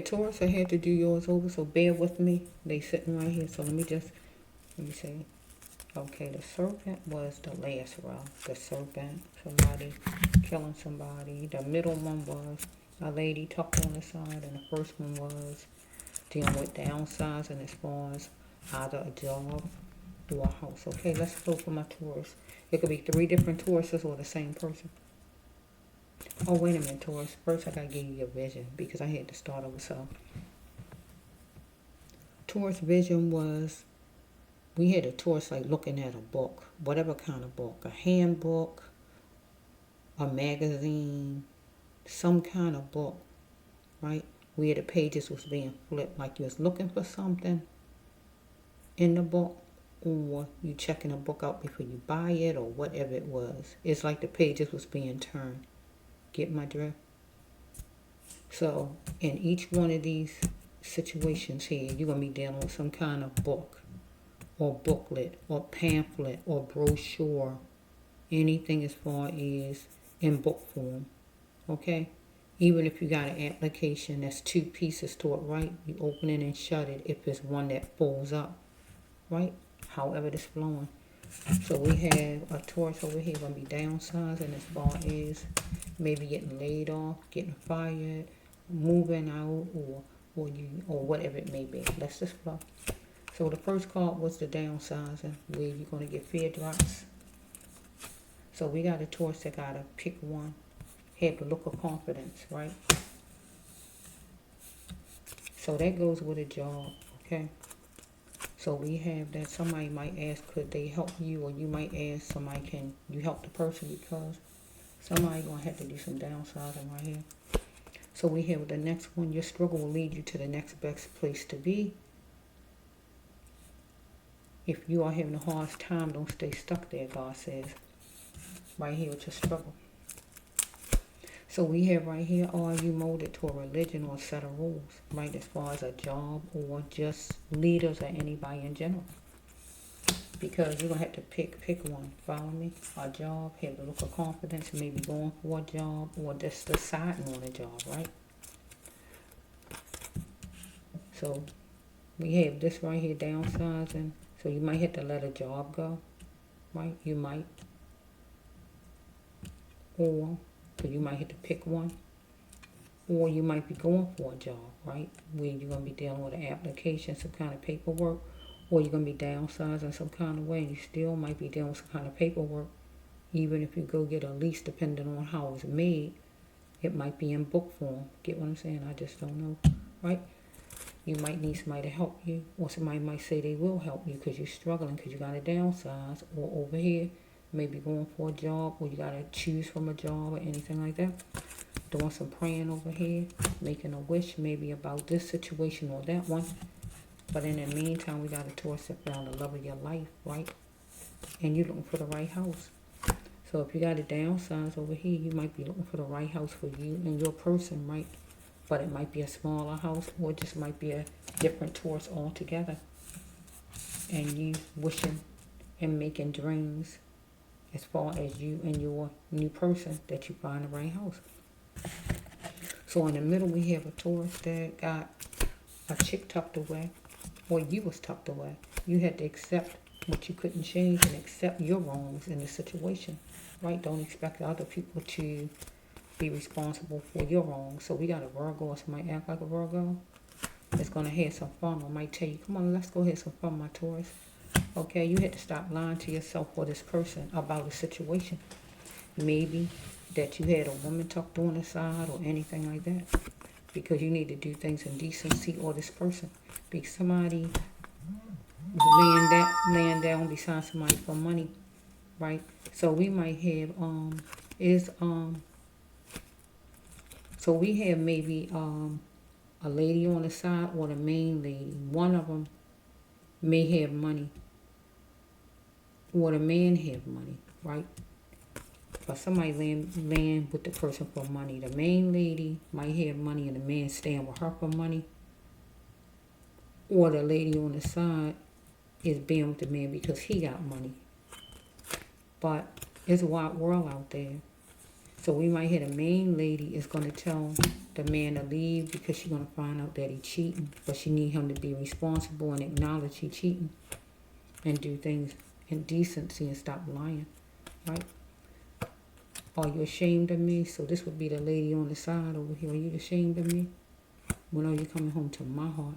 Taurus, I had to do yours over, so bear with me. They sitting right here, so let me see. Okay, the serpent was the last row. The serpent, somebody killing somebody. The middle one was a lady tucked on the side, and the first one was dealing with downsizing as far as either a job or a house. Okay, let's go for my Taurus. It could be 3 different Tauruses or the same person. Oh, wait a minute, Taurus. First, I gotta give you your vision because I had to start over. So, Taurus vision was, we had a Taurus like looking at a book, whatever kind of book, a handbook, a magazine, some kind of book, right? Where the pages was being flipped, like you was looking for something in the book, or you checking a book out before you buy it, or whatever it was. It's like the pages was being turned. Get my drift? So in each one of these situations here, you're going to be dealing with some kind of book or booklet or pamphlet or brochure, anything as far as in book form, okay? Even if you got an application that's 2 pieces to it, right? You open it and shut it if it's one that folds up, right? However it's flowing. So we have a Taurus over here going to be downsizing as far as maybe getting laid off, getting fired, moving out, or whatever it may be. Let's just flow. So the first card was the downsizing, where you're going to get fear drops. So we got a Taurus that got to pick one. Have the look of confidence, right? So that goes with a job, okay? So we have that somebody might ask, could they help you? Or you might ask somebody, can you help the person? Because somebody going to have to do some downsizing right here. So we have the next one, your struggle will lead you to the next best place to be. If you are having a hard time, don't stay stuck there, God says. Right here with your struggle. So we have right here, are you molded to a religion or a set of rules, right? As far as a job or just leaders or anybody in general. Because you're going to have to pick one. Follow me? A job, have the look of confidence, maybe going for a job or just deciding on a job, right? So we have this right here, downsizing. So you might have to let a job go, right? You might. Or so you might have to pick one. Or you might be going for a job, right? Where you're going to be dealing with an application, some kind of paperwork. Or you're going to be downsizing some kind of way. And you still might be dealing with some kind of paperwork. Even if you go get a lease, depending on how it's made, it might be in book form. Get what I'm saying? I just don't know, right? You might need somebody to help you. Or somebody might say they will help you because you're struggling because you got to downsize. Or over here, maybe going for a job, or you got to choose from a job or anything like that. Doing some praying over here, making a wish maybe about this situation or that one. But in the meantime, we got a Taurus that found the love of your life, right? And you're looking for the right house. So if you got a downsize over here, you might be looking for the right house for you and your person, right? But it might be a smaller house, or it just might be a different Taurus altogether. And you wishing and making dreams as far as you and your new person that you find the right house. So in the middle, we have a Taurus that got a chick tucked away, or you was tucked away. You had to accept what you couldn't change and accept your wrongs in the situation, right? Don't expect other people to be responsible for your wrongs. So we got a Virgo, or somebody act like a Virgo. It's going to have some fun. I might tell you, come on, let's go have some fun, my Taurus. Okay, you had to stop lying to yourself or this person about a situation. Maybe that you had a woman tucked on the side or anything like that. Because you need to do things in decency, or this person. Because somebody is laying down beside somebody for money, right? So we might have, so we have maybe a lady on the side or the main lady. One of them may have money, or the man have money, right? But somebody laying with the person for money. The main lady might have money and the man staying with her for money. Or the lady on the side is being with the man because he got money. But it's a wide world out there. So we might hear the main lady is going to tell the man to leave because she's going to find out that he's cheating. But she need him to be responsible and acknowledge he's cheating and do things in decency and stop lying, right? Are you ashamed of me? So this would be the lady on the side over here. Are you ashamed of me? When are you coming home to my heart?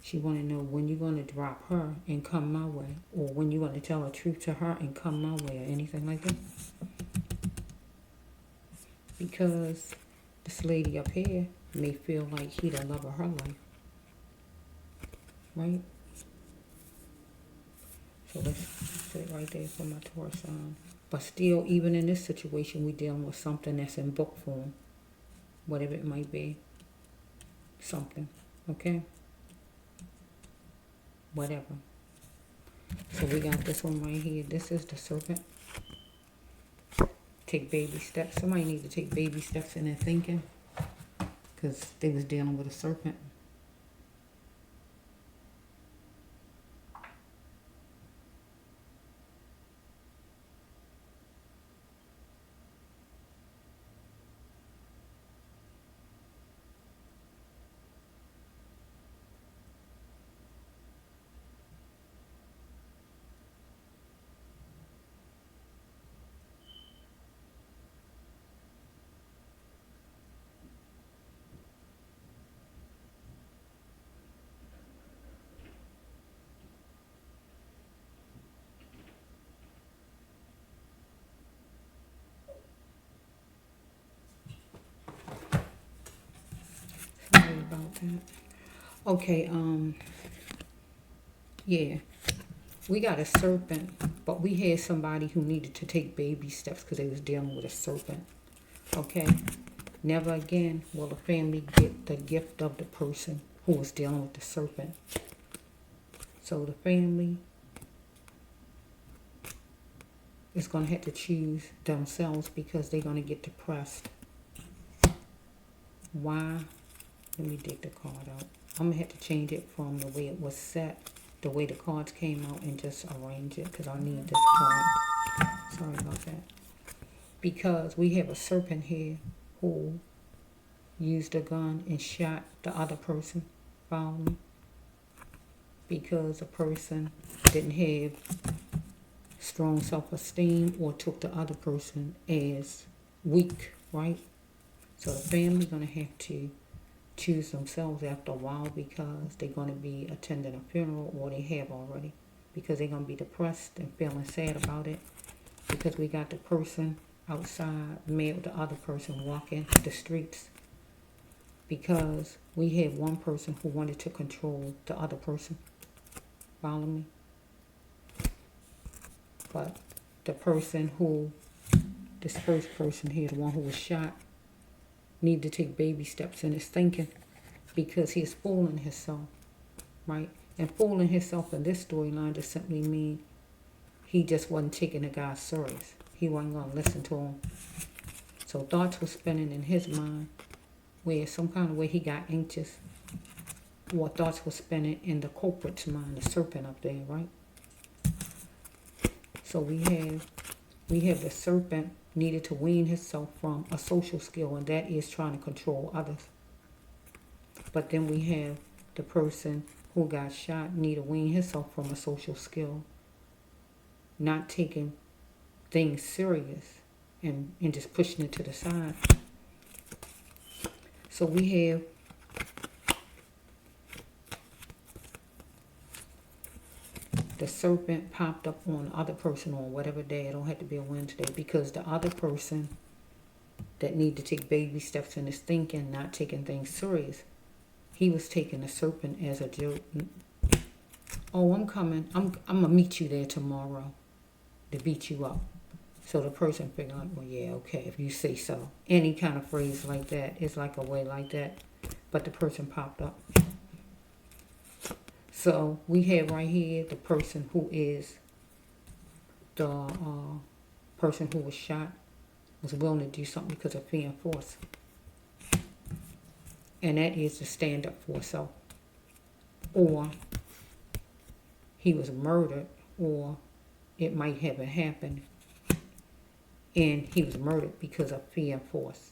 She want to know when you're going to drop her and come my way, or when you're going to tell the truth to her and come my way, or anything like that. Because this lady up here may feel like he the love of her life, right? So let's put it right there for my Taurus sign. But still, even in this situation, we're dealing with something that's in book form, whatever it might be. Something, okay? Whatever. So we got this one right here. This is the serpent. Take baby steps. Somebody needs to take baby steps in their thinking, because they was dealing with a serpent. Sorry about that. Okay, yeah. We got a serpent, but we had somebody who needed to take baby steps because they was dealing with a serpent. Okay? Never again will the family get the gift of the person who was dealing with the serpent. So the family is going to have to choose themselves because they're going to get depressed. Why? Let me dig the card out. I'm going to have to change it from the way it was set, the way the cards came out, and just arrange it because I need this card. Sorry about that. Because we have a serpent here who used a gun and shot the other person. Follow me? Because a person didn't have strong self-esteem or took the other person as weak, right? So the family going to have to choose themselves after a while because they're going to be attending a funeral, or they have already, because they're going to be depressed and feeling sad about it because we got the person outside mad with the other person walking the streets because we had one person who wanted to control the other person. Follow me? But the person who, this first person here, the one who was shot, need to take baby steps in his thinking because he's fooling himself, right? And fooling himself in this storyline just simply mean he just wasn't taking the guy serious. He wasn't going to listen to him. So thoughts were spinning in his mind where some kind of way he got anxious, or thoughts were spinning in the culprit's mind, the serpent up there, right? So we have the serpent needed to wean himself from a social skill, and that is trying to control others. But then we have the person who got shot need to wean himself from a social skill, not taking things serious and just pushing it to the side. So we have the serpent popped up on the other person on whatever day. It don't have to be a Wednesday, because the other person that need to take baby steps in his thinking, not taking things serious, he was taking the serpent as a joke. Oh, I'm coming. I'm gonna meet you there tomorrow to beat you up. So the person figured like, well, yeah, okay, if you say so. Any kind of phrase like that is like a way like that. But the person popped up. So we have right here the person who is the person who was shot was willing to do something because of fear and force. And that is to stand up for self. Or he was murdered, or it might have happened And he was murdered because of fear and force.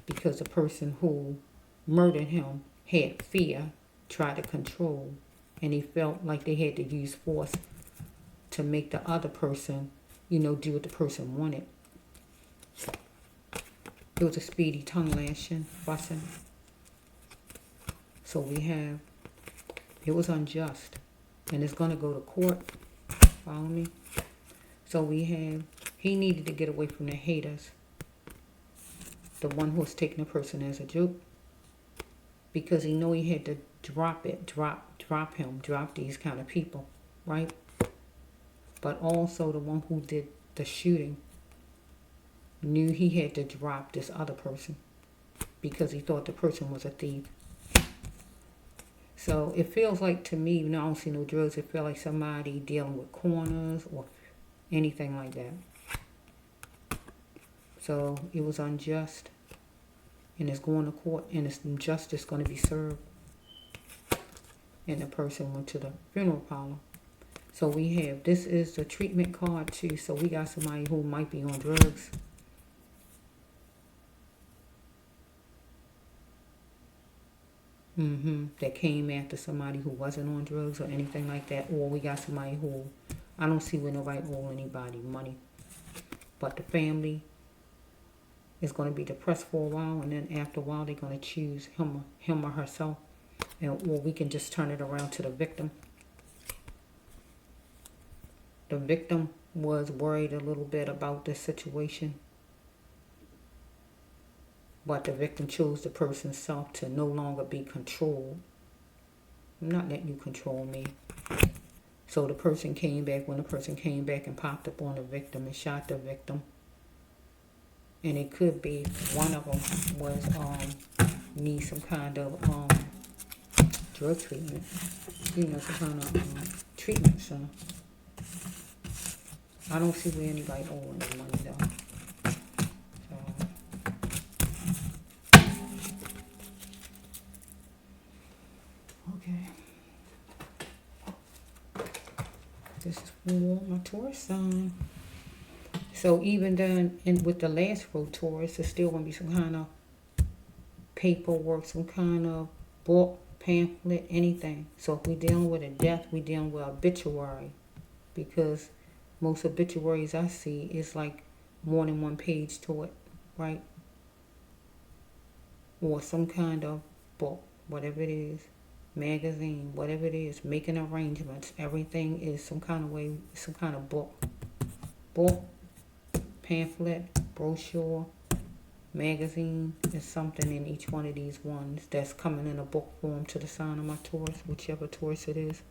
Because the person who murdered him had fear, tried to control, and he felt like they had to use force to make the other person, do what the person wanted. It was a speedy tongue lashing, busting. So we have, it was unjust. And it's going to go to court. Follow me? So we have, he needed to get away from the haters. The one who was taking the person as a joke. Because he knew he had to drop these kind of people, right? But also the one who did the shooting knew he had to drop this other person because he thought the person was a thief. So it feels like to me, I don't see no drugs, it feels like somebody dealing with corners or anything like that. So it was unjust, and it's going to court, and it's justice going to be served. And the person went to the funeral parlor. So we have, this is the treatment card too. So we got somebody who might be on drugs. That came after somebody who wasn't on drugs or anything like that. Or we got somebody who, I don't see where nobody owe anybody money. But the family is going to be depressed for a while, and then after a while they're going to choose him or herself. Or we can just turn it around to the victim. The victim was worried a little bit about this situation. But the victim chose the person's self to no longer be controlled. I'm not letting you control me. So the person came back, when the person came back and popped up on the victim and shot the victim. And it could be one of them was need some kind of drug treatment. Some kind of treatment, so. I don't see where anybody owing any money though. Okay. This is for my Taurus sign. So even then, with the last row Taurus, there's still going to be some kind of paperwork, some kind of book, pamphlet, anything. So if we're dealing with a death, we're dealing with obituary. Because most obituaries I see is like more than one page to it, right? Or some kind of book, whatever it is. Magazine, whatever it is, making arrangements. Everything is some kind of way, some kind of book, pamphlet, brochure, magazine. Is something in each one of these ones that's coming in a book form to the sign of my Taurus, whichever Taurus it is.